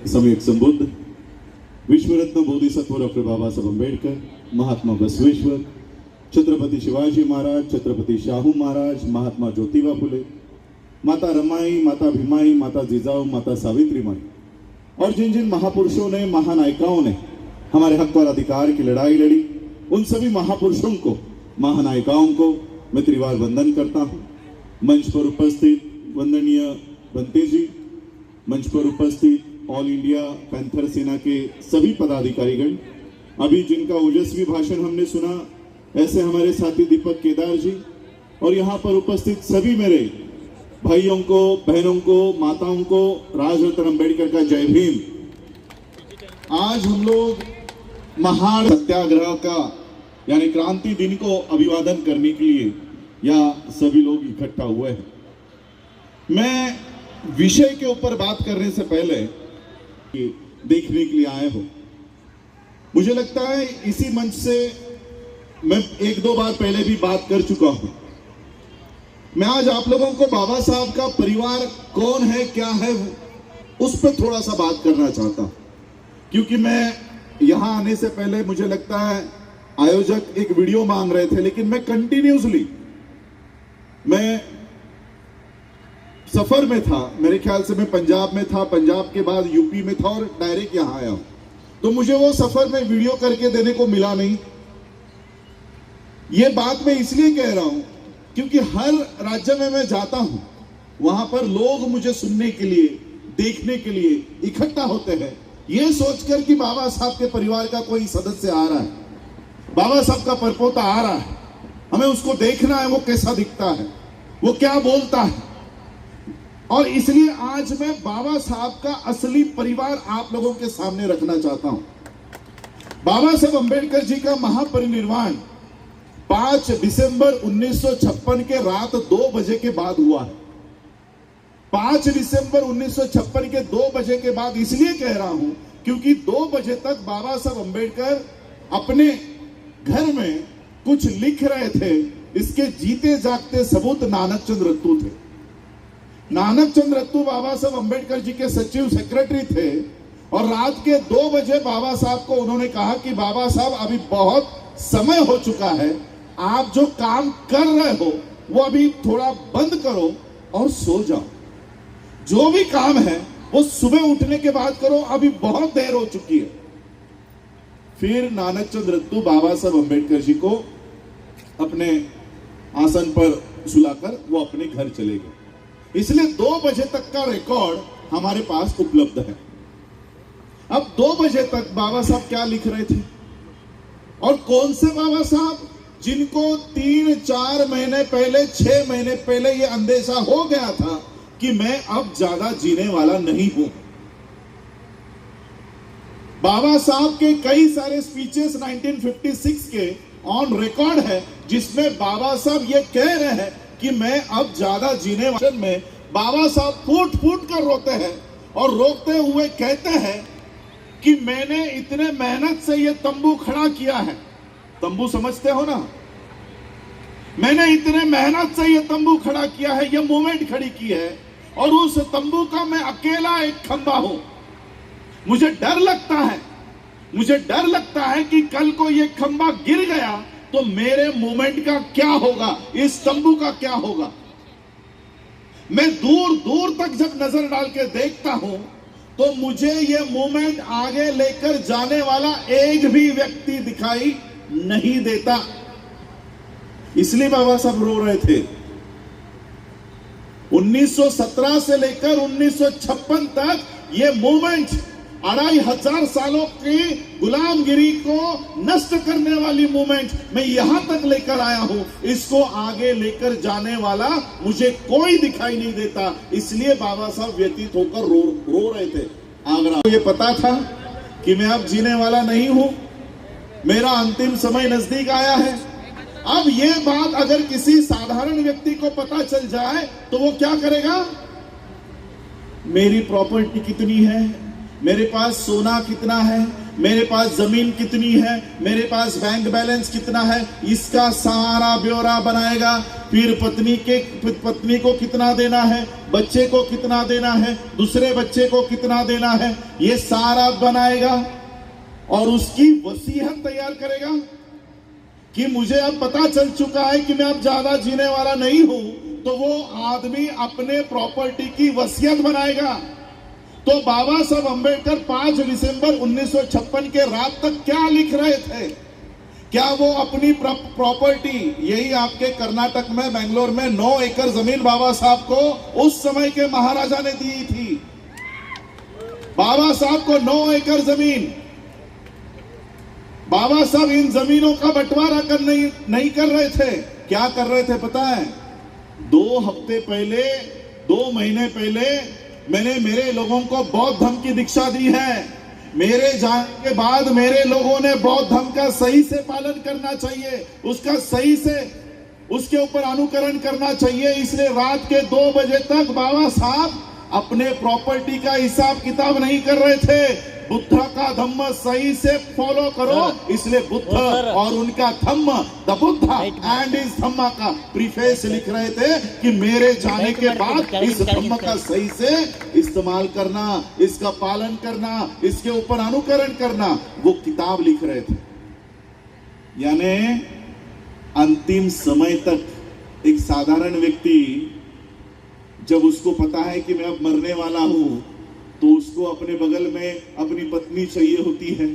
सम्यक संबुद्ध विश्वरत्न बोधिसत्व डॉक्टर बाबा साहब अम्बेडकर, महात्मा बसवेश्वर, छत्रपति शिवाजी महाराज, छत्रपति शाहू महाराज, महात्मा ज्योतिबा फुले, माता रमाई, माता भीमाई, माता जिजाऊ, माता सावित्री माई और जिन जिन महापुरुषों ने, महानायिकाओं ने हमारे हक और अधिकार की लड़ाई लड़ी, उन सभी महापुरुषों को, महानायिकाओं को मैं त्रिवार वंदन करता हूँ। मंच पर उपस्थित वंदनीय बंते जी, मंच पर उपस्थित ऑल इंडिया पैंथर सेना के सभी पदाधिकारीगण, अभी जिनका ओजस्वी भाषण हमने सुना, ऐसे हमारे साथी दीपक केदार जी और यहाँ पर उपस्थित सभी मेरे भाइयों को, बहनों को, माताओं को राजरत्न अम्बेडकर का जय भीम। आज हम लोग महान सत्याग्रह का यानी क्रांति दिन को अभिवादन करने के लिए यहाँ सभी लोग इकट्ठा हुए हैं। मैं विषय के ऊपर बात करने से पहले देखने के लिए आए हो, मुझे लगता है इसी मंच से मैं एक दो बार पहले भी बात कर चुका हूं। मैं आज आप लोगों को बाबा साहब का परिवार कौन है, क्या है, उस पर थोड़ा सा बात करना चाहता हूं, क्योंकि मैं यहां आने से पहले मुझे लगता है आयोजक एक वीडियो मांग रहे थे, लेकिन मैं कंटिन्यूसली मैं सफर में था। मेरे ख्याल से मैं पंजाब में था, पंजाब के बाद यूपी में था और डायरेक्ट यहां आया हूं, तो मुझे वो सफर में वीडियो करके देने को मिला नहीं। ये बात मैं इसलिए कह रहा हूं क्योंकि हर राज्य में मैं जाता हूं, वहां पर लोग मुझे सुनने के लिए, देखने के लिए इकट्ठा होते हैं, ये सोचकर कि बाबा साहब के परिवार का कोई सदस्य आ रहा है, बाबा साहब का परपोता आ रहा है, हमें उसको देखना है, वो कैसा दिखता है, वो क्या बोलता है। और इसलिए आज मैं बाबा साहब का असली परिवार आप लोगों के सामने रखना चाहता हूं। बाबा साहब अम्बेडकर जी का महापरिनिर्वाण 5 दिसंबर 1956 के रात 2 बजे के बाद हुआ है। 5 दिसंबर 1956 के 2 बजे के बाद इसलिए कह रहा हूं क्योंकि 2 बजे तक बाबा साहब अम्बेडकर अपने घर में कुछ लिख रहे थे। इसके जीते जागते सबूत नानक चंद रत्तू थे। नानक चंद रत्तू बाबा साहब अम्बेडकर जी के सचिव सेक्रेटरी थे और रात के 2 बजे बाबा साहब को उन्होंने कहा कि बाबा साहब अभी बहुत समय हो चुका है, आप जो काम कर रहे हो वो अभी थोड़ा बंद करो और सो जाओ, जो भी काम है वो सुबह उठने के बाद करो, अभी बहुत देर हो चुकी है। फिर नानक चंद रत्तू बाबा साहब अम्बेडकर जी को अपने आसन पर सुलाकर वो अपने घर चले गए। इसलिए 2 बजे तक का रिकॉर्ड हमारे पास उपलब्ध है। अब 2 बजे तक बाबा साहब क्या लिख रहे थे और कौन से बाबा साहब, जिनको 3-4 महीने पहले, 6 महीने पहले ये अंदेशा हो गया था कि मैं अब ज्यादा जीने वाला नहीं हूं। बाबा साहब के कई सारे स्पीचेस 1956 के ऑन रिकॉर्ड है, जिसमें बाबा साहब ये कह रहे हैं कि मैं अब ज्यादा जीने वाले में बाबा साहब फूट फूट कर रोते हैं और रोते हुए कहते हैं कि मैंने इतने मेहनत से ये तंबू खड़ा किया है। तंबू समझते हो ना, मैंने इतने मेहनत से ये तंबू खड़ा किया है, ये मूवमेंट खड़ी की है और उस तंबू का मैं अकेला एक खंबा हूं। मुझे डर लगता है कि कल को ये खंबा गिर गया तो मेरे मूवमेंट का क्या होगा, इस तंबू का क्या होगा। मैं दूर दूर तक जब नजर डाल के देखता हूं तो मुझे ये मूवमेंट आगे लेकर जाने वाला एक भी व्यक्ति दिखाई नहीं देता। इसलिए बाबा साहब रो रहे थे। 1917 से लेकर 1956 तक ये मूवमेंट 2500 सालों की गुलामगिरी को नष्ट करने वाली मूवमेंट मैं यहां तक लेकर आया हूं। इसको आगे लेकर जाने वाला मुझे कोई दिखाई नहीं देता। इसलिए बाबा साहब व्यतीत होकर रो रहे थे। आगरा ये पता था कि मैं अब जीने वाला नहीं हूं, मेरा अंतिम समय नजदीक आया है। अब ये बात अगर किसी साधारण व्यक्ति को पता चल जाए तो वो क्या करेगा, मेरी प्रॉपर्टी कितनी है, मेरे पास सोना कितना है, मेरे पास जमीन कितनी है, मेरे पास बैंक बैलेंस कितना है, इसका सारा ब्यौरा बनाएगा। फिर पत्नी को कितना देना है, बच्चे को कितना देना है, दूसरे बच्चे को कितना देना है, ये सारा बनाएगा और उसकी वसीयत तैयार करेगा कि मुझे अब पता चल चुका है कि मैं अब ज्यादा जीने वाला नहीं हूं, तो वो आदमी अपने प्रॉपर्टी की वसीयत बनाएगा। तो बाबा साहब अंबेडकर 5 दिसंबर 1956 के रात तक क्या लिख रहे थे? क्या वो अपनी प्रॉपर्टी, यही आपके कर्नाटक में, बेंगलोर में 9 एकड़ जमीन बाबा साहब को उस समय के महाराजा ने दी थी। बाबा साहब को 9 एकड़ जमीन, बाबा साहब इन जमीनों का बंटवारा नहीं कर रहे थे। क्या कर रहे थे पता है? 2 हफ्ते पहले, 2 महीने पहले मैंने मेरे लोगों को बौद्ध धर्म की दीक्षा दी है। मेरे जाने के बाद मेरे लोगों ने बौद्ध धर्म का सही से पालन करना चाहिए, उसका सही से उसके ऊपर अनुकरण करना चाहिए। इसलिए रात के 2 बजे तक बाबा साहब अपने प्रॉपर्टी का हिसाब किताब नहीं कर रहे थे। बुद्ध का धम्म सही से फॉलो करो, इसलिए बुद्ध और उनका धम्म, द बुद्ध एंड इस धम्म का प्रीफेस लिख रहे थे कि मेरे जाने के बाद इस धम्म का सही से इस्तेमाल करना, इसका पालन करना, इसके ऊपर अनुकरण करना, वो किताब लिख रहे थे। यानी अंतिम समय तक एक साधारण व्यक्ति जब उसको पता है कि मैं अब मरने वाला हूं, तो उसको अपने बगल में अपनी पत्नी चाहिए होती है,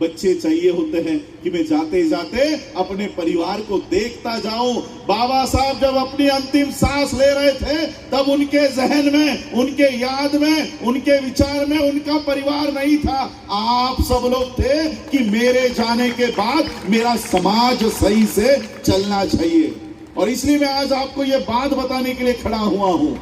बच्चे चाहिए होते हैं कि मैं जाते जाते अपने परिवार को देखता जाऊं। बाबा साहब जब अपनी अंतिम सांस ले रहे थे, तब उनके जहन में, उनके याद में, उनके विचार में उनका परिवार नहीं था, आप सब लोग थे कि मेरे जाने के बाद मेरा समाज सही से चलना चाहिए। और इसलिए मैं आज आपको यह बात बताने के लिए खड़ा हुआ हूं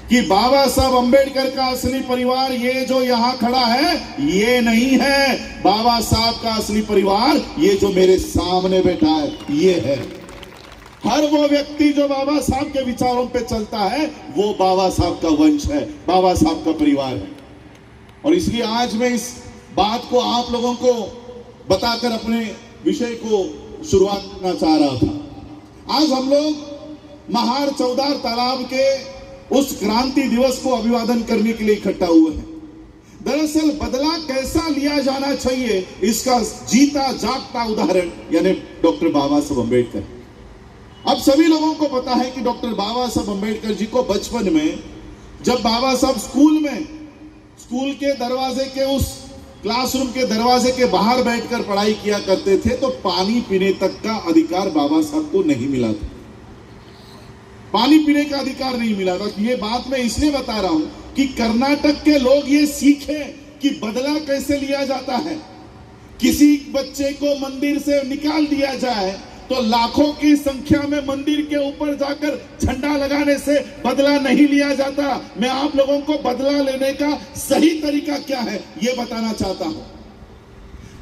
कि बाबा साहब अंबेडकर का असली परिवार ये जो यहां खड़ा है, ये नहीं है। बाबा साहब का असली परिवार ये जो मेरे सामने बैठा है, ये है। हर वो व्यक्ति जो बाबा साहब के विचारों पे चलता है, वो बाबा साहब का वंश है, बाबा साहब का परिवार है। और इसलिए आज मैं इस बात को आप लोगों को बताकर अपने विषय को शुरुआत करना चाह रहा था। आज हम लोग महार चौदार तालाब के उस क्रांति दिवस को अभिवादन करने के लिए इकट्ठा हुए हैं। दरअसल बदला कैसा लिया जाना चाहिए, इसका जीता जागता उदाहरण यानी डॉक्टर बाबा साहब अंबेडकर। अब सभी लोगों को पता है कि डॉक्टर बाबा साहब अंबेडकर जी को बचपन में, जब बाबा साहब स्कूल के दरवाजे के, उस क्लासरूम के दरवाजे के बाहर बैठकर पढ़ाई किया करते थे, तो पानी पीने तक का अधिकार बाबा साहब को नहीं मिला था। पानी पीने का अधिकार नहीं मिला था। ये बात मैं इसलिए बता रहा हूं कि कर्नाटक के लोग ये सीखें कि बदला कैसे लिया जाता है। किसी बच्चे को मंदिर से निकाल दिया जाए तो लाखों की संख्या में मंदिर के ऊपर जाकर झंडा लगाने से बदला नहीं लिया जाता। मैं आप लोगों को बदला लेने का सही तरीका क्या है ये बताना चाहता हूं।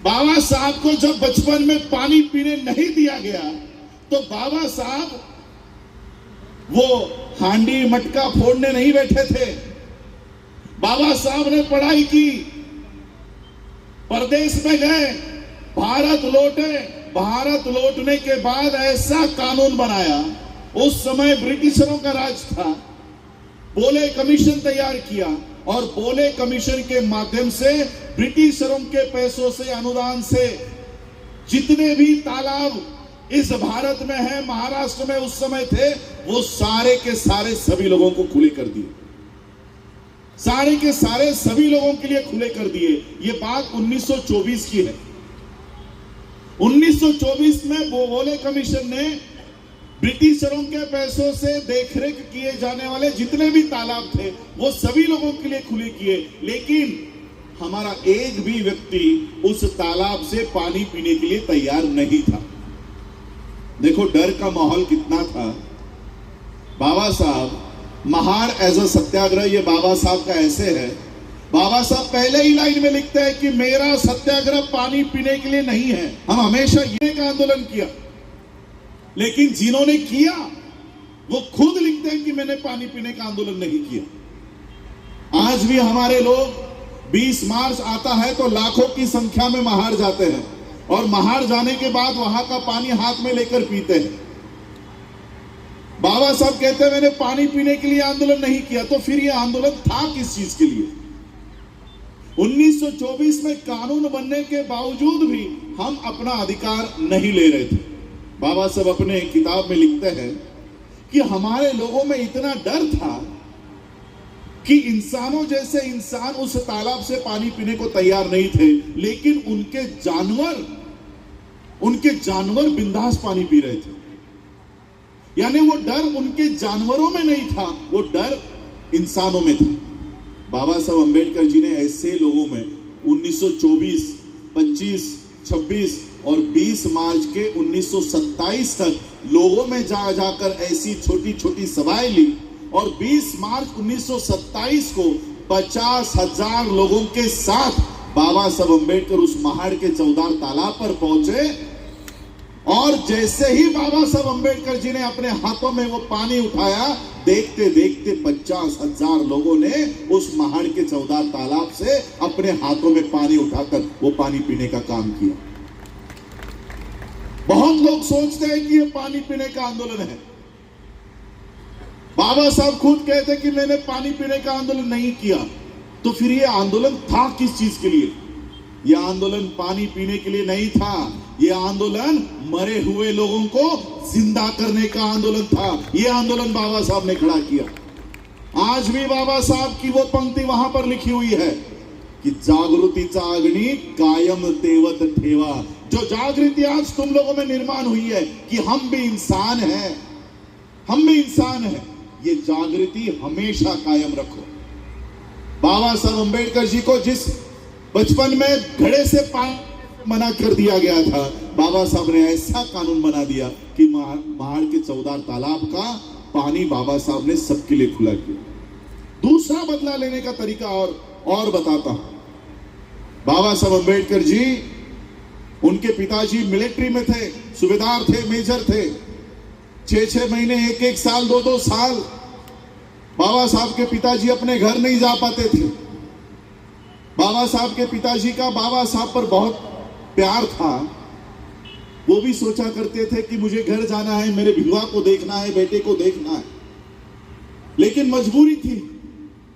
बाबा साहब को जब बचपन में पानी पीने नहीं दिया गया, तो बाबा साहब वो हांडी मटका फोड़ने नहीं बैठे थे। बाबा साहब ने पढ़ाई की, परदेश में गए, भारत लौटे। भारत लौटने के बाद ऐसा कानून बनाया, उस समय ब्रिटिशरों का राज था, बोले कमीशन तैयार किया और बोले कमीशन के माध्यम से ब्रिटिशरों के पैसों से, अनुदान से जितने भी तालाब इस भारत में है, महाराष्ट्र में उस समय थे, वो सारे के सारे सभी लोगों को खुले कर दिए। सारे के सारे सभी लोगों के लिए खुले कर दिए। ये बात 1924 की है। 1924 में बोले कमीशन ने ब्रिटिशरों के पैसों से देखरेख किए जाने वाले जितने भी तालाब थे, वो सभी लोगों के लिए खुले किए। लेकिन हमारा एक भी व्यक्ति उस तालाब से पानी पीने के लिए तैयार नहीं था। देखो डर का माहौल कितना था। बाबा साहब महार एज अ सत्याग्रह, ये बाबा साहब का ऐसे है। बाबा साहब पहले ही लाइन में लिखते हैं कि मेरा सत्याग्रह पानी पीने के लिए नहीं है। हम हमेशा ये का आंदोलन किया, लेकिन जिन्होंने किया वो खुद लिखते हैं कि मैंने पानी पीने का आंदोलन नहीं किया। आज भी हमारे लोग 20 मार्च आता है तो लाखों की संख्या में महाड़ जाते हैं और महाड़ जाने के बाद वहां का पानी हाथ में लेकर पीते हैं। बाबा साहब कहते हैं मैंने पानी पीने के लिए आंदोलन नहीं किया, तो फिर यह आंदोलन था किस चीज के लिए? 1924 में कानून बनने के बावजूद भी हम अपना अधिकार नहीं ले रहे थे। बाबा साहब अपने किताब में लिखते हैं कि हमारे लोगों में इतना डर था कि इंसानों जैसे इंसान उस तालाब से पानी पीने को तैयार नहीं थे, लेकिन उनके जानवर बिंदास पानी पी रहे थे। यानी वो डर उनके जानवरों में नहीं था, वो डर इंसानों में था। बाबा साहब अंबेडकर जी ने ऐसे लोगों में 1924, 25, 26 और 20 मार्च के 1927 तक लोगों में जाकर ऐसी छोटी छोटी सभाएं ली और 20 मार्च 1927 को 50,000 लोगों के साथ बाबा साहब अंबेडकर उस महाड़ के चौदार तालाब पर पहुंचे और जैसे ही बाबा साहब अंबेडकर जी ने अपने हाथों में वो पानी उठाया, देखते देखते 50,000 लोगों ने उस महाड़ के चौदार तालाब से अपने हाथों में पानी उठाकर वो पानी पीने का काम किया। बहुत लोग सोचते हैं कि ये पानी पीने का आंदोलन है। बाबा साहब खुद कहते कि मैंने पानी पीने का आंदोलन नहीं किया, तो फिर ये आंदोलन था किस चीज के लिए? यह आंदोलन पानी पीने के लिए नहीं था, यह आंदोलन मरे हुए लोगों को जिंदा करने का आंदोलन था। यह आंदोलन बाबा साहब ने खड़ा किया। आज भी बाबा साहब की वो पंक्ति वहां पर लिखी हुई है कि जागृतीचा अग्नि कायम तेवत ठेवा। जो जागृति आज तुम लोगों में निर्माण हुई है कि हम भी इंसान हैं, हम भी इंसान हैं, ये जागृति हमेशा कायम रखो। बाबा साहब अंबेडकर जी को जिस बचपन में घड़े से पानी मना कर दिया गया था, बाबा साहब ने ऐसा कानून बना दिया कि महाड़ के चौदार तालाब का पानी बाबा साहब ने सबके लिए खुला किया। दूसरा बदला लेने का तरीका और बताता हूं। बाबा साहब अंबेडकर जी, उनके पिताजी मिलिट्री में थे, सूबेदार थे, मेजर थे। 6-6 महीने, 1-1 साल, 2-2 साल बाबा साहब के पिताजी अपने घर नहीं जा पाते थे। बाबा साहब के पिताजी का बाबा साहब पर बहुत प्यार था। वो भी सोचा करते थे कि मुझे घर जाना है, मेरे विधवा को देखना है, बेटे को देखना है, लेकिन मजबूरी थी,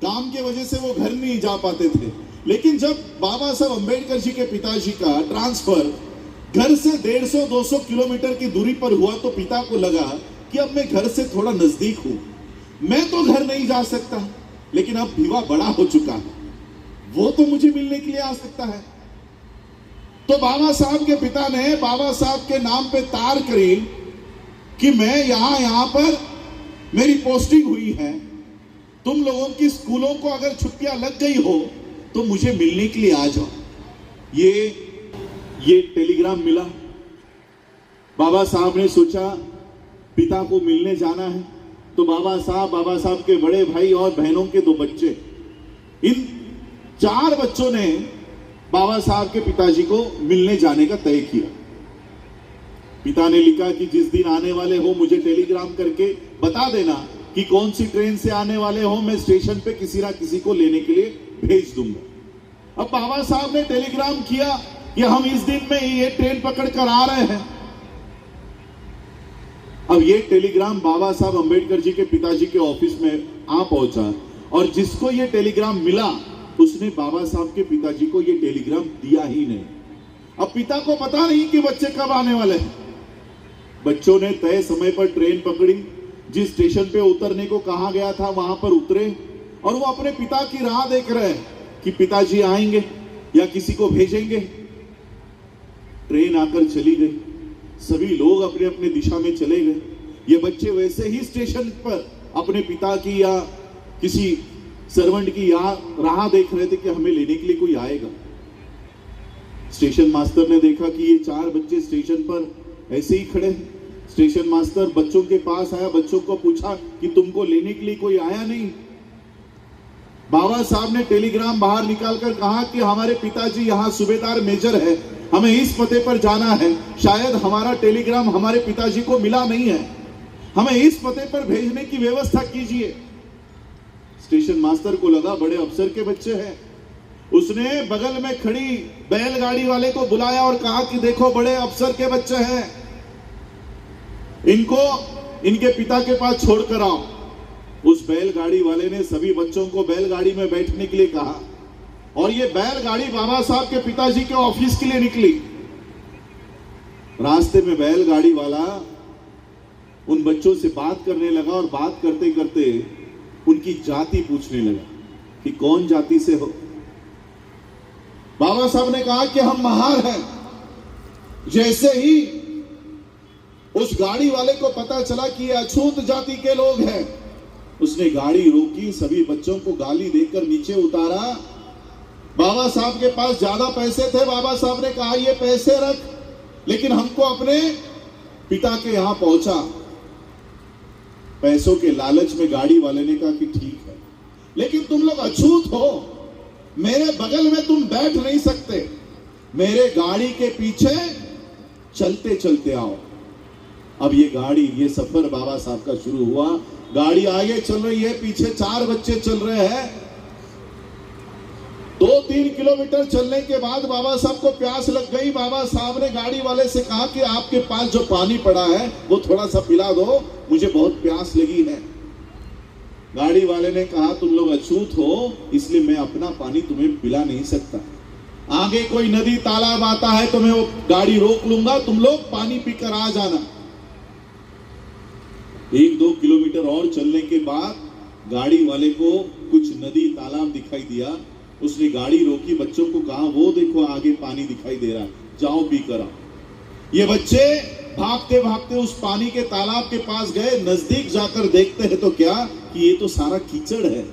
काम के वजह से वो घर नहीं जा पाते थे। लेकिन जब बाबा साहब अंबेडकर जी के पिताजी का ट्रांसफर घर से 150-200 किलोमीटर की दूरी पर हुआ, तो पिता को लगा कि अब मैं घर से थोड़ा नजदीक हूं, मैं तो घर नहीं जा सकता, लेकिन अब विधवा बड़ा हो चुका है, वो तो मुझे मिलने के लिए आ सकता है। तो बाबा साहब के पिता ने बाबा साहब के नाम पे तार करी कि मैं यहां पर मेरी पोस्टिंग हुई है, तुम लोगों की स्कूलों को अगर छुट्टियां लग गई हो तो मुझे मिलने के लिए आ जाओ। ये टेलीग्राम मिला। बाबा साहब ने सोचा पिता को मिलने जाना है, तो बाबा साहब के बड़े भाई और बहनों के 2 बच्चे, इन 4 बच्चों ने बाबा साहब के पिताजी को मिलने जाने का तय किया। पिता ने लिखा कि जिस दिन आने वाले हो मुझे टेलीग्राम करके बता देना कि कौन सी ट्रेन से आने वाले हो, मैं स्टेशन पे किसी ना किसी को लेने के लिए भेज दूंगा। अब बाबा साहब ने टेलीग्राम किया कि हम इस दिन में ये ट्रेन पकड़ कर आ रहे हैं। अब ये टेलीग्राम बाबा साहब अंबेडकर जी के पिताजी के ऑफिस में आ पहुंचा और जिसको ये टेलीग्राम मिला उसने बाबा साहब के पिताजी को ये टेलीग्राम दिया ही नहीं। अब पिता को पता नहीं कि बच्चे कब आने वाले हैं। बच्चों ने तय समय पर ट्रेन पकड़ी, जिस स्टेशन पे उतरने को कहा गया था वहां पर उतरे और वो अपने पिता की राह देख रहे हैं कि पिताजी आएंगे या किसी को भेजेंगे। ट्रेन आकर चली गई, सभी लोग अपने अपने दिशा में चले गए। ये बच्चे वैसे ही स्टेशन पर अपने पिता की या किसी सर्वेंट की राह देख रहे थे कि हमें लेने के लिए कोई आएगा। स्टेशन मास्टर ने देखा कि ये 4 बच्चे स्टेशन पर ऐसे ही खड़े हैं। स्टेशन मास्टर बच्चों के पास आया, बच्चों को पूछा कि तुमको लेने के लिए कोई आया नहीं? बाबा साहब ने टेलीग्राम बाहर निकालकर कहा कि हमारे पिताजी यहाँ सूबेदार मेजर है, हमें इस पते पर जाना है, शायद हमारा टेलीग्राम हमारे पिताजी को मिला नहीं है, हमें इस पते पर भेजने की व्यवस्था कीजिए। स्टेशन मास्टर को लगा बड़े अफसर के बच्चे हैं, उसने बगल में खड़ी बैलगाड़ी वाले को बुलाया और कहा कि देखो बड़े अफसर के बच्चे हैं, इनको इनके पिता के पास छोड़कर आओ। उस बैलगाड़ी वाले ने सभी बच्चों को बैलगाड़ी में बैठने के लिए कहा और ये बैलगाड़ी बाबा साहब के पिताजी के ऑफिस के लिए निकली। रास्ते में बैलगाड़ी वाला उन बच्चों से बात करने लगा और बात करते करते उनकी जाति पूछने लगा कि कौन जाति से हो। बाबा साहब ने कहा कि हम महार हैं। जैसे ही उस गाड़ी वाले को पता चला कि ये अछूत जाति के लोग हैं, उसने गाड़ी रोकी, सभी बच्चों को गाली देकर नीचे उतारा। बाबा साहब के पास ज्यादा पैसे थे। बाबा साहब ने कहा ये पैसे रख, लेकिन हमको अपने पिता के यहां पहुंचा। पैसों के लालच में गाड़ी वाले ने कहा कि ठीक है, लेकिन तुम लोग अछूत हो, मेरे बगल में तुम बैठ नहीं सकते, मेरे गाड़ी के पीछे चलते चलते आओ। अब ये गाड़ी, ये सफर बाबा साहब का शुरू हुआ। गाड़ी आगे चल रही है, पीछे 4 बच्चे चल रहे हैं। 2-3 किलोमीटर चलने के बाद बाबा साहब को प्यास लग गई। बाबा साहब ने गाड़ी वाले से कहा कि आपके पास जो पानी पड़ा है वो थोड़ा सा पिला दो, मुझे बहुत प्यास लगी है। गाड़ी वाले ने कहा तुम लोग अछूत हो, इसलिए मैं अपना पानी तुम्हें पिला नहीं सकता। आगे कोई नदी तालाब आता है तो मैं वो गाड़ी रोक लूंगा, तुम लोग पानी पीकर आ जाना। 1-2 किलोमीटर और चलने के बाद गाड़ी वाले को कुछ नदी तालाब दिखाई दिया। उसने गाड़ी रोकी, बच्चों को कहा वो देखो आगे पानी दिखाई दे रहा है, जाओ पी कर आओ। ये बच्चे भागते भागते उस पानी के तालाब के पास गए। नजदीक जाकर देखते हैं तो क्या कि ये तो सारा कीचड़ है,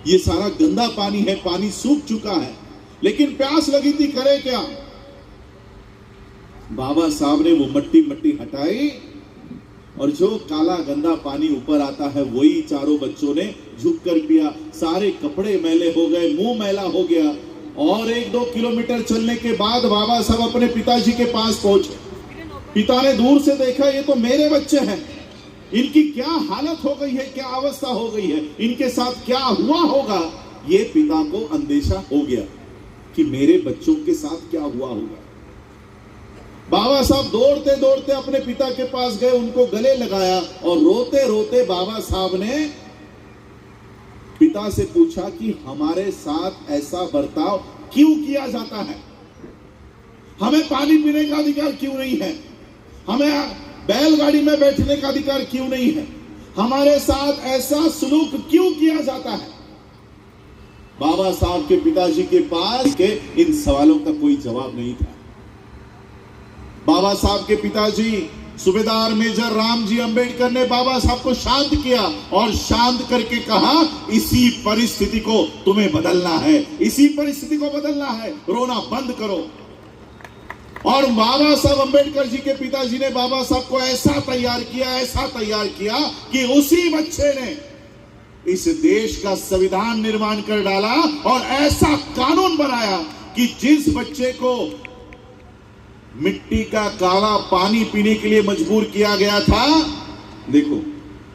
ये सारा गंदा पानी है, पानी सूख चुका है, लेकिन प्यास लगी थी, करे क्या। बाबा साहब ने वो मट्टी हटाई और जो काला गंदा पानी ऊपर आता है वही चारों बच्चों ने झुककर पिया। सारे कपड़े मैले हो गए, मुंह मैला हो गया। और 1-2 किलोमीटर चलने के बाद बाबा साहब अपने पिताजी के पास पहुंचे। पिता ने दूर से देखा, ये तो मेरे बच्चे हैं, इनकी क्या हालत हो गई है, क्या अवस्था हो गई है, इनके साथ क्या हुआ होगा। ये पिता को अंदेशा हो गया कि मेरे बच्चों के साथ क्या हुआ होगा। बाबा साहब दौड़ते दौड़ते अपने पिता के पास गए, उनको गले लगाया और रोते रोते बाबा साहब ने पिता से पूछा कि हमारे साथ ऐसा बर्ताव क्यों किया जाता है, हमें पानी पीने का अधिकार क्यों नहीं है, हमें बैलगाड़ी में बैठने का अधिकार क्यों नहीं है, हमारे साथ ऐसा सलूक क्यों किया जाता है। बाबा साहब के पिताजी के पास के इन सवालों का कोई जवाब नहीं था। बाबा साहब के पिताजी सूबेदार मेजर रामजी अंबेडकर ने बाबा साहब को शांत किया और शांत करके कहा इसी परिस्थिति को तुम्हें बदलना है, इसी परिस्थिति को बदलना है, रोना बंद करो। और बाबा साहब अंबेडकर जी के पिताजी ने बाबा साहब को ऐसा तैयार किया कि उसी बच्चे ने इस देश का संविधान निर्माण कर डाला और ऐसा कानून बनाया कि जिस बच्चे को मिट्टी का काला पानी पीने के लिए मजबूर किया गया था, देखो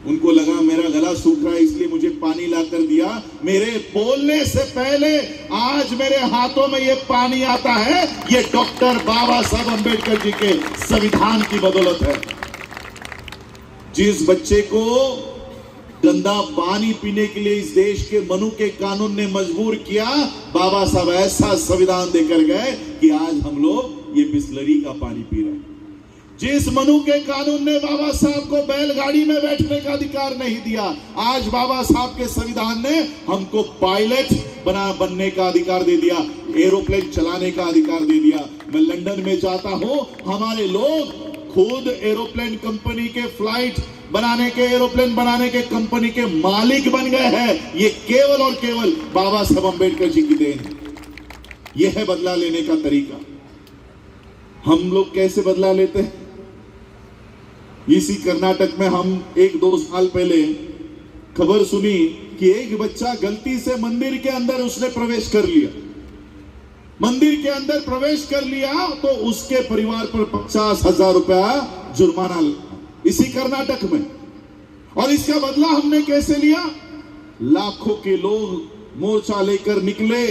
उनको लगा मेरा गला सूख रहा है इसलिए मुझे पानी ला कर दिया, मेरे बोलने से पहले आज मेरे हाथों में ये पानी आता है, ये डॉक्टर बाबा साहब अंबेडकर जी के संविधान की बदौलत है। जिस बच्चे को गंदा पानी पीने के लिए इस देश के मनु के कानून ने मजबूर किया, बाबा साहब ऐसा संविधान देकर गए कि आज हम लोग ये बिस्लरी का पानी पी रहे हैं। जिस मनु के कानून ने बाबा साहब को बैलगाड़ी में बैठने का अधिकार नहीं दिया, आज बाबा साहब के संविधान ने हमको पायलट बनने का अधिकार दे दिया, एरोप्लेन चलाने का अधिकार दे दिया। मैं लंदन में जाता हूं, हमारे लोग खुद एरोप्लेन कंपनी के एरोप्लेन बनाने के कंपनी के मालिक बन गए हैं। ये केवल और केवल बाबा साहब अंबेडकर जी की देन है। यह है बदला लेने का तरीका। हम लोग कैसे बदला लेते हैं? इसी कर्नाटक में हम 1-2 साल पहले खबर सुनी कि एक बच्चा गलती से मंदिर के अंदर उसने प्रवेश कर लिया। मंदिर के अंदर प्रवेश कर लिया तो उसके परिवार पर 50,000 रुपया जुर्माना, इसी कर्नाटक में। और इसका बदला हमने कैसे लिया? लाखों के लोग मोर्चा लेकर निकले,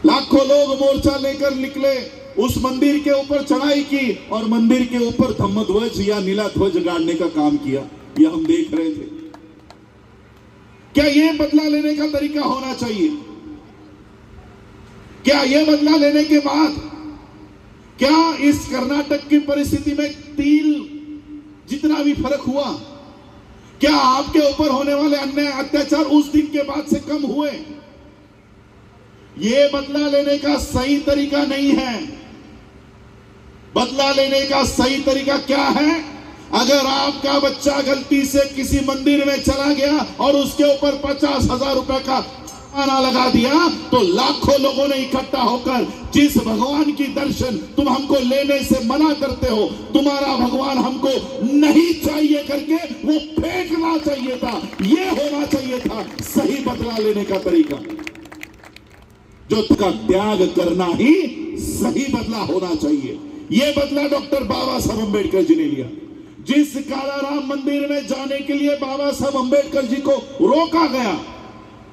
लाखों लोग मोर्चा लेकर निकले, उस मंदिर के ऊपर चढ़ाई की और मंदिर के ऊपर धम्मध्वज या नीला ध्वज गाड़ने का काम किया। यह हम देख रहे थे। क्या यह बदला लेने का तरीका होना चाहिए? क्या यह बदला लेने के बाद क्या इस कर्नाटक की परिस्थिति में तिल जितना भी फर्क हुआ, क्या आपके ऊपर होने वाले अन्याय अत्याचार उस दिन के बाद से कम हुए? यह बदला लेने का सही तरीका नहीं है। बदला लेने का सही तरीका क्या है? अगर आपका बच्चा गलती से किसी मंदिर में चला गया और उसके ऊपर 50,000 रुपए का जुर्माना लगा दिया, तो लाखों लोगों ने इकट्ठा होकर जिस भगवान की दर्शन तुम हमको लेने से मना करते हो, तुम्हारा भगवान हमको नहीं चाहिए करके वो फेंकना चाहिए था। ये होना चाहिए था सही बदला लेने का तरीका। जो का त्याग करना ही सही बदला होना चाहिए। यह बदला डॉक्टर बाबा साहब अम्बेडकर जी ने लिया। जिस कालाराम मंदिर में जाने के लिए बाबा साहब अम्बेडकर जी को रोका गया,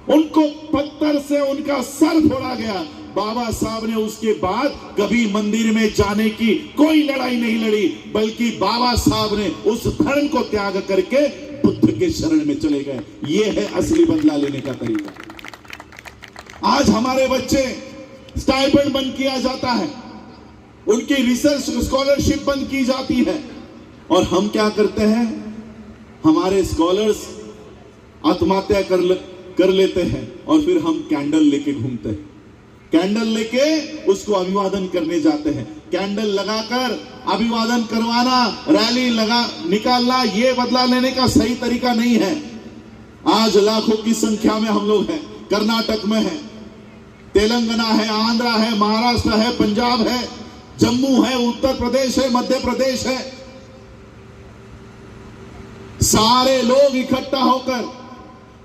उनको पत्थर से उनका सर फोड़ा गया, बाबा साहब ने उसके बाद कभी मंदिर में जाने की कोई लड़ाई नहीं लड़ी, बल्कि बाबा साहब ने उस धर्म को त्याग करके बुद्ध के शरण में चले गए। यह है असली बदला लेने का तरीका। आज हमारे बच्चे स्टाइपेंड बंद किया जाता है, उनकी रिसर्च स्कॉलरशिप बंद की जाती है, और हम क्या करते हैं? हमारे स्कॉलर्स आत्महत्या कर लेते हैं और फिर हम कैंडल लेके घूमते हैं। कैंडल लेके उसको अभिवादन करने जाते हैं। कैंडल लगाकर अभिवादन करवाना, रैली निकालना, यह बदला लेने का सही तरीका नहीं है। आज लाखों की संख्या में हम लोग हैं, कर्नाटक में है, तेलंगाना है, आंध्रा है, महाराष्ट्र है, पंजाब है, जम्मू है, उत्तर प्रदेश है, मध्य प्रदेश है। सारे लोग इकट्ठा होकर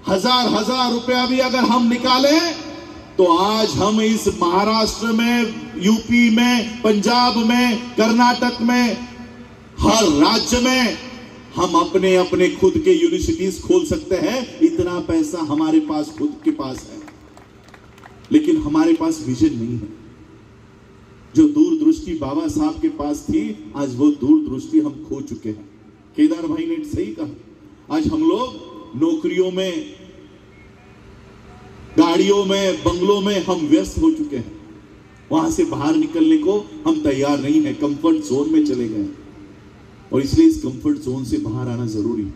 हजार रुपया भी अगर हम निकालें, तो आज हम इस महाराष्ट्र में, यूपी में, पंजाब में, कर्नाटक में, हर राज्य में हम अपने अपने खुद के यूनिवर्सिटीज खोल सकते हैं। इतना पैसा हमारे पास खुद के पास है, लेकिन हमारे पास विजन नहीं है। जो दूरदृष्टि बाबा साहब के पास थी, आज वो दूरदृष्टि हम खो चुके हैं। केदार भाई ने सही कहा। आज हम लोग नौकरियों में, गाड़ियों में, बंगलों में हम व्यस्त हो चुके हैं। वहां से बाहर निकलने को हम तैयार नहीं है, कंफर्ट जोन में चले गए, और इसलिए इस कंफर्ट जोन से बाहर आना जरूरी है।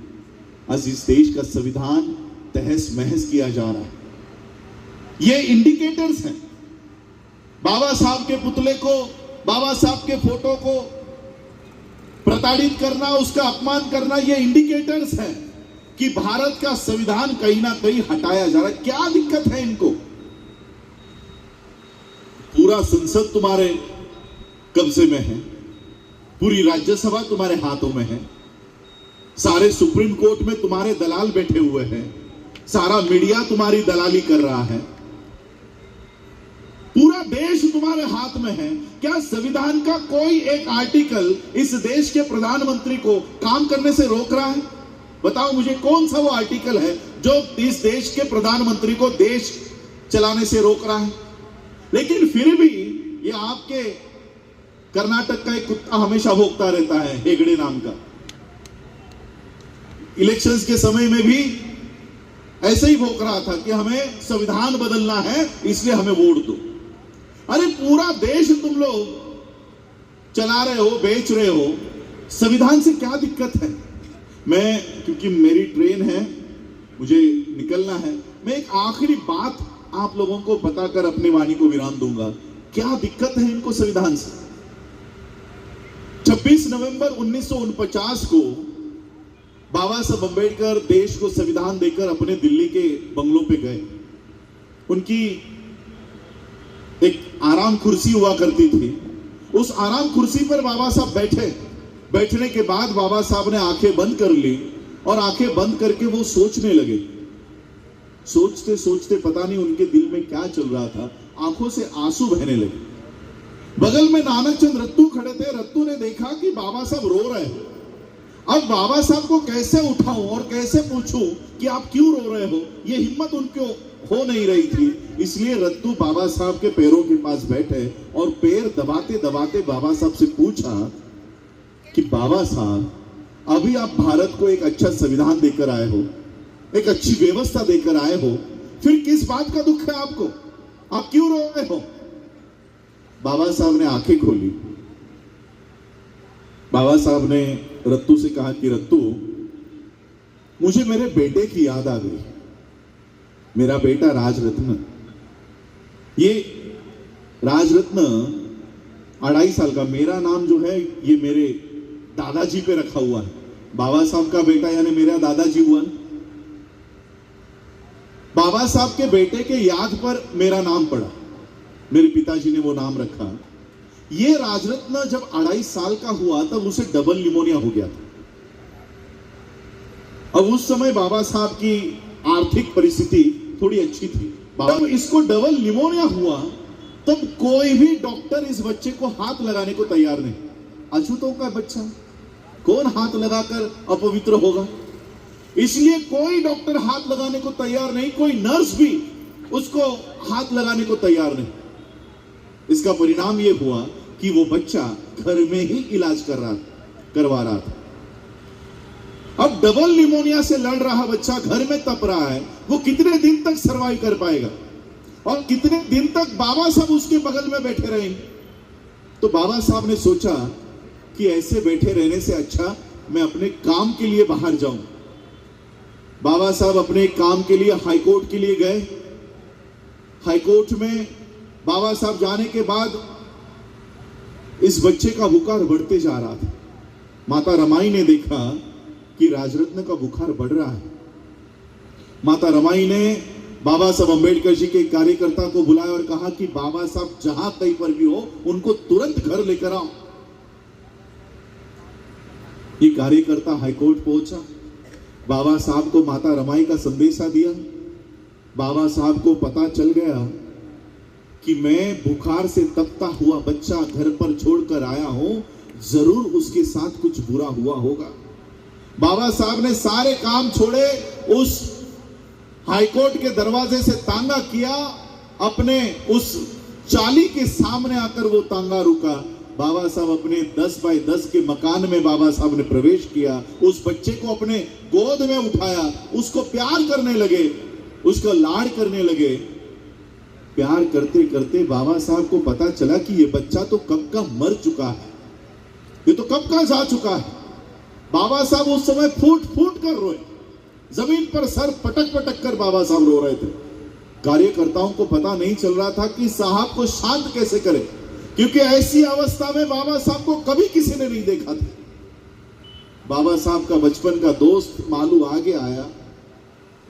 आज इस देश का संविधान तहस महस किया जा रहा है। ये इंडिकेटर्स हैं। बाबा साहब के पुतले को, बाबा साहब के फोटो को प्रताड़ित करना, उसका अपमान करना, ये इंडिकेटर्स हैं कि भारत का संविधान कहीं ना कहीं हटाया जा रहा है। क्या दिक्कत है इनको? पूरा संसद तुम्हारे कब्जे में है, पूरी राज्यसभा तुम्हारे हाथों में है, सारे सुप्रीम कोर्ट में तुम्हारे दलाल बैठे हुए हैं, सारा मीडिया तुम्हारी दलाली कर रहा है, पूरा देश तुम्हारे हाथ में है। क्या संविधान का कोई एक आर्टिकल इस देश के प्रधानमंत्री को काम करने से रोक रहा है? बताओ मुझे, कौन सा वो आर्टिकल है जो इस देश के प्रधानमंत्री को देश चलाने से रोक रहा है? लेकिन फिर भी ये आपके कर्नाटक का एक कुत्ता हमेशा भौंकता रहता है, हेगड़े नाम का। इलेक्शंस के समय में भी ऐसे ही भौंक रहा था कि हमें संविधान बदलना है, इसलिए हमें वोट दो। अरे पूरा देश तुम लोग चला रहे हो, बेच रहे हो, संविधान से क्या दिक्कत है? क्योंकि मेरी ट्रेन है, मुझे निकलना है, मैं एक आखिरी बात आप लोगों को बताकर अपनी वाणी को विराम दूंगा। क्या दिक्कत है इनको संविधान से? 26 नवंबर 1949 को बाबा साहब अम्बेडकर देश को संविधान देकर अपने दिल्ली के बंगलों पे गए। उनकी एक आराम कुर्सी हुआ करती थी, उस आराम कुर्सी पर बाबा साहब बैठे। बैठने के बाद बाबा साहब ने आंखें बंद कर ली और आंखें बंद करके वो सोचने लगे। सोचते सोचते पता नहीं उनके दिल में क्या चल रहा था, आंखों से आंसू बहने लगे। बगल में नानक चंद रत्तू खड़े थे। रत्तू ने देखा कि बाबा साहब रो रहे हैं अब बाबा साहब को कैसे उठाऊं और कैसे पूछूं कि आप क्यों रो रहे हो, ये हिम्मत उनको हो नहीं रही थी। इसलिए रत्तू बाबा साहब के पैरों के पास बैठे और पैर दबाते दबाते बाबा साहब से पूछा कि बाबा साहब, अभी आप भारत को एक अच्छा संविधान देकर आए हो, एक अच्छी व्यवस्था देकर आए हो, फिर किस बात का दुख है आपको, आप क्यों रो रहे हो? बाबा साहब ने आंखें खोली। बाबा साहब ने रत्तू से कहा कि रत्तू, मुझे मेरे बेटे की याद आ गई, मेरा बेटा राजरत्न। ये राजरत्न 2.5 साल का, मेरा नाम जो है ये मेरे दादाजी पे रखा हुआ है। बाबा साहब का बेटा यानी मेरा दादाजी हुआ। बाबा साहब के बेटे के याद पर मेरा नाम पड़ा, मेरे पिताजी ने वो नाम रखा। ये राजरत्न जब 2.5 साल का हुआ तब उसे डबल निमोनिया हो गया था। अब उस समय बाबा साहब की आर्थिक परिस्थिति थोड़ी अच्छी थी। जब इसको डबल निमोनिया हुआ तब कोई भी डॉक्टर इस बच्चे को हाथ लगाने को तैयार नहीं। अछूतों का बच्चा, कौन हाथ लगाकर अपवित्र होगा? इसलिए कोई डॉक्टर हाथ लगाने को तैयार नहीं, कोई नर्स भी उसको हाथ लगाने को तैयार नहीं। इसका परिणाम यह हुआ कि वो बच्चा घर में ही इलाज करवा रहा था। अब डबल निमोनिया से लड़ रहा बच्चा घर में तप रहा है, वो कितने दिन तक सरवाइव कर पाएगा और कितने दिन तक बाबा साहब उसके बगल में बैठे रहेंगे? तो बाबा साहब ने सोचा कि ऐसे बैठे रहने से अच्छा मैं अपने काम के लिए बाहर जाऊं। बाबा साहब अपने काम के लिए हाईकोर्ट के लिए गए। हाईकोर्ट में बाबा साहब जाने के बाद इस बच्चे का बुखार बढ़ते जा रहा था। माता रमाई ने देखा कि राजरत्न का बुखार बढ़ रहा है। माता रमाई ने बाबा साहब अंबेडकर जी के कार्यकर्ता को बुलाया और कहा कि बाबा साहब जहां कहीं पर भी हो उनको तुरंत घर लेकर आओ। ये कार्यकर्ता हाईकोर्ट पहुंचा, बाबा साहब को माता रमाई का संदेशा दिया। बाबा साहब को पता चल गया कि मैं बुखार से तपता हुआ बच्चा घर पर छोड़कर आया हूं, जरूर उसके साथ कुछ बुरा हुआ होगा। बाबा साहब ने सारे काम छोड़े, उस हाईकोर्ट के दरवाजे से तांगा किया, अपने उस चाली के सामने आकर वो तांगा रुका। बाबा साहब अपने 10 बाय 10 के मकान में बाबा साहब ने प्रवेश किया, उस बच्चे को अपने गोद में उठाया, उसको प्यार करने लगे, उसको लाड करने लगे। प्यार करते करते बाबा साहब को पता चला कि ये बच्चा तो कब का मर चुका है, ये तो कब का जा चुका है। बाबा साहब उस समय फूट फूट कर रोए, जमीन पर सर पटक पटक कर बाबा साहब रो रहे थे। कार्यकर्ताओं को पता नहीं चल रहा था कि साहब को शांत कैसे करें, क्योंकि ऐसी अवस्था में बाबा साहब को कभी किसी ने नहीं देखा था। बाबा साहब का बचपन का दोस्त मालू आगे आया,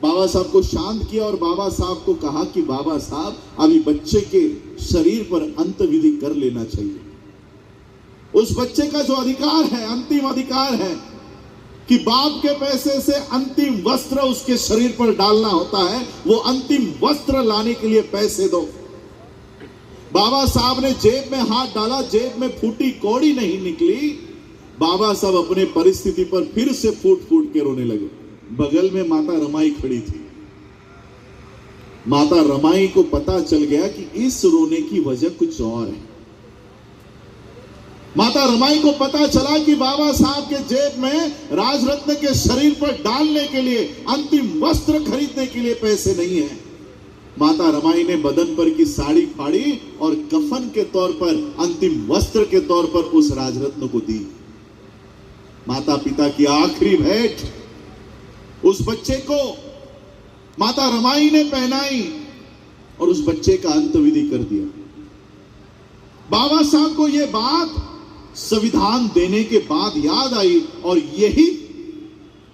बाबा साहब को शांत किया और बाबा साहब को कहा कि बाबा साहब अभी बच्चे के शरीर पर अंतविधि कर लेना चाहिए। उस बच्चे का जो अधिकार है, अंतिम अधिकार है कि बाप के पैसे से अंतिम वस्त्र उसके शरीर पर डालना होता है, वो अंतिम वस्त्र लाने के लिए पैसे दो। बाबा साहब ने जेब में हाथ डाला, जेब में फूटी कौड़ी नहीं निकली। बाबा साहब अपने परिस्थिति पर फिर से फूट फूट के रोने लगे। बगल में माता रमाई खड़ी थी। माता रमाई को पता चल गया कि इस रोने की वजह कुछ और है। माता रमाई को पता चला कि बाबा साहब के जेब में राजरत्न के शरीर पर डालने के लिए, अंतिम वस्त्र खरीदने के लिए पैसे नहीं है। माता रमाई ने बदन पर की साड़ी फाड़ी और कफन के तौर पर, अंतिम वस्त्र के तौर पर उस राजरत्न को दी। माता पिता की आखिरी भेंट उस बच्चे को माता रमाई ने पहनाई और उस बच्चे का अंतविधि कर दिया। बाबा साहब को यह बात संविधान देने के बाद याद आई और यही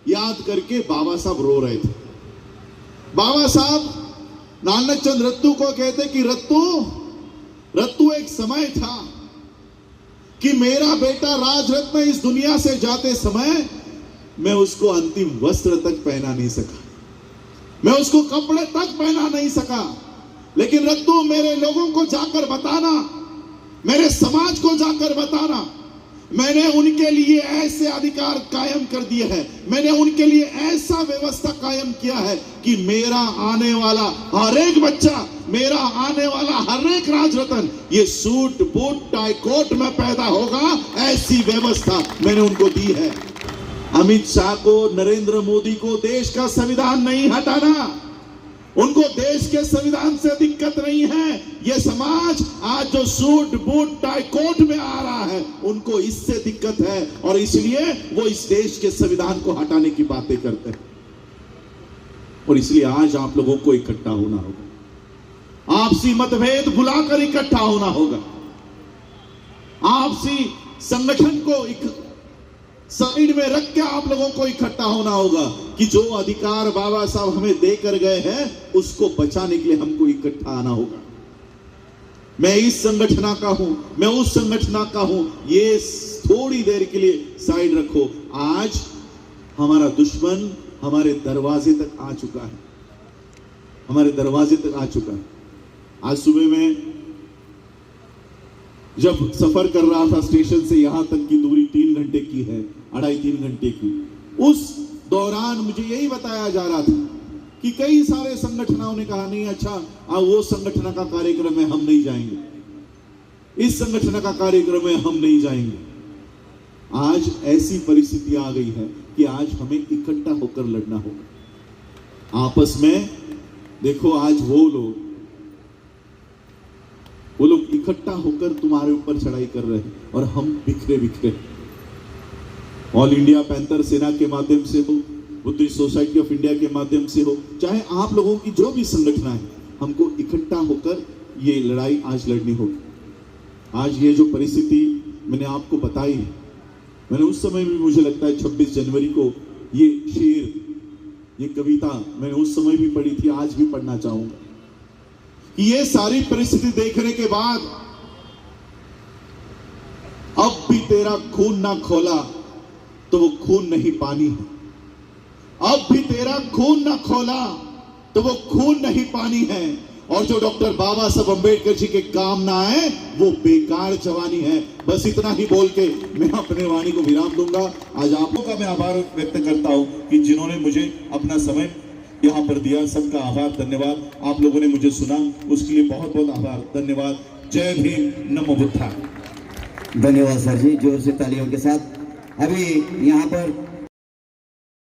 याद करके बाबा साहब रो रहे थे। बाबा साहब नानक चंद रत्तू को कहते कि रत्तू एक समय था कि मेरा बेटा राजरत्न इस दुनिया से जाते समय मैं उसको अंतिम वस्त्र तक पहना नहीं सका, मैं उसको कपड़े तक पहना नहीं सका, लेकिन रत्तू मेरे लोगों को जाकर बताना, मेरे समाज को जाकर बताना मैंने उनके लिए ऐसे अधिकार कायम कर दिए हैं, मैंने उनके लिए ऐसा व्यवस्था कायम किया है कि मेरा आने वाला हर एक बच्चा, मेरा आने वाला हर एक राजरत्न ये सूट बूट टाई कोट में पैदा होगा, ऐसी व्यवस्था मैंने उनको दी है। अमित शाह को, नरेंद्र मोदी को देश का संविधान नहीं हटाना, उनको देश के संविधान से दिक्कत नहीं है। ये समाज आज जो सूट बूट टाई कोट में आ रहा है, उनको इससे दिक्कत है और इसलिए वो इस देश के संविधान को हटाने की बातें करते हैं। और इसलिए आज आप लोगों को इकट्ठा होना होगा, आपसी मतभेद भुलाकर इकट्ठा होना होगा, आपसी संगठन को साइड में रख के आप लोगों को इकट्ठा होना होगा कि जो अधिकार बाबा साहब हमें देकर गए हैं उसको बचाने के लिए हमको इकट्ठा आना होगा। मैं इस संगठन का हूं, मैं उस संगठन का हूं, ये थोड़ी देर के लिए साइड रखो। आज हमारा दुश्मन हमारे दरवाजे तक आ चुका है, हमारे दरवाजे तक आ चुका है। आज सुबह में जब सफर कर रहा था स्टेशन से यहां तक की दूरी 3 घंटे की है, 2.5-3 घंटे की, उस दौरान मुझे यही बताया जा रहा था कि कई सारे संगठनों ने कहा नहीं अच्छा वो संगठन का कार्यक्रम है हम नहीं जाएंगे, इस संगठन का कार्यक्रम है हम नहीं जाएंगे। आज ऐसी परिस्थिति आ गई है कि आज हमें इकट्ठा होकर लड़ना होगा आपस में। देखो आज वो लोग इकट्ठा होकर तुम्हारे ऊपर चढ़ाई कर रहे हैं और हम बिखरे बिखरे। ऑल इंडिया पैंथर सेना के माध्यम से हो, बुद्धिस्ट सोसाइटी ऑफ इंडिया के माध्यम से हो, चाहे आप लोगों की जो भी संगठन है, हमको इकट्ठा होकर ये लड़ाई आज लड़नी होगी। आज ये जो परिस्थिति मैंने आपको बताई है, मैंने उस समय भी मुझे लगता है 26 जनवरी को ये शेर, ये कविता मैंने उस समय भी पढ़ी थी, आज भी पढ़ना चाहूंगा कि ये सारी परिस्थिति देखने के बाद अब भी तेरा खून ना खोला तो वो खून नहीं पानी है, अब भी तेरा खून ना खोला तो वो खून नहीं पानी है, और जो डॉक्टर बाबा साहब अंबेडकर जी के काम ना आए वो बेकार जवानी है। बस इतना ही बोल के मैं अपने वाणी को विराम दूंगा। आज आपको का मैं आभार व्यक्त करता हूं कि जिन्होंने मुझे अपना समय यहाँ पर दिया, सबका आभार, धन्यवाद। आप लोगों ने मुझे सुना, उसके लिए बहुत बहुत आभार, धन्यवाद। जय भीम, नमो बुद्धाय। धन्यवाद सर जी, जोर से तालियों के साथ। अभी यहाँ पर